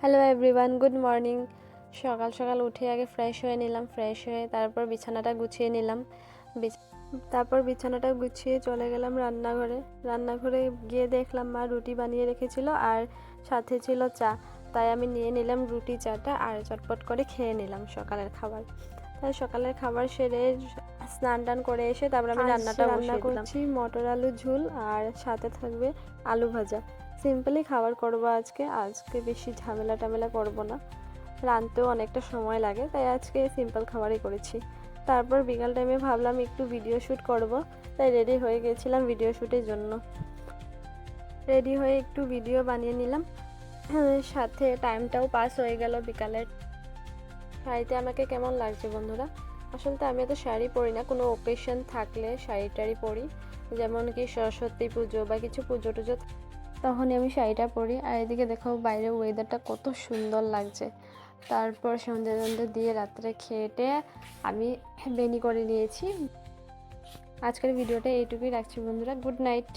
Hello everyone, good morning. সকাল সকাল উঠে আগে ফ্রেশ হয়ে নিলাম। ফ্রেশ হয়ে তারপর বিছানাটা গুছিয়ে নিলাম। তারপর বিছানাটা গুছিয়ে চলে গেলাম রান্নাঘরে। রান্নাঘরে গিয়ে দেখলাম মা রুটি বানিয়ে রেখেছিল আর সাথে ছিল চা। তাই আমি নিয়ে নিলাম রুটি চাটা আর চটপট করে খেয়ে নিলাম সকালের খাবার। তাই সকালের খাবার সেরে স্নান টান করে এসে তারপর আমি রান্না করছি মটর আলু ঝোল আর সাথে থাকবে আলু ভাজা। সিম্পলি খাবার করবো আজকে বেশি ঝামেলা টামেলা করবো না। রাঁধতেও অনেকটা সময় লাগে, তাই আজকে সিম্পল খাবারই করেছি। তারপর বিকাল টাইমে ভাবলাম একটু ভিডিও শ্যুট করব, তাই রেডি হয়ে গেছিলাম ভিডিও শ্যুটের জন্য। রেডি হয়ে একটু ভিডিও বানিয়ে নিলাম, সাথে টাইমটাও পাস হয়ে গেল বিকালের। শাড়িতে আমাকে কেমন লাগছে বন্ধুরা? আসলে আমি তো শাড়ি পরি না, কোনো ওকেশন থাকলে শাড়ি টাড়ি পরি, যেমন কি সরস্বতী পুজো বা কিছু পুজো টুজো, তখনই আমি শাড়িটা পরি। আর এদিকে দেখো বাইরের ওয়েদারটা কত সুন্দর লাগছে। তারপর সন্ধ্যে সন্ধ্যে দিয়ে রাত্রে খেয়ে আমি বেনি করে নিয়েছি। আজকের ভিডিওটা এইটুকুই রাখছি বন্ধুরা, গুড নাইট।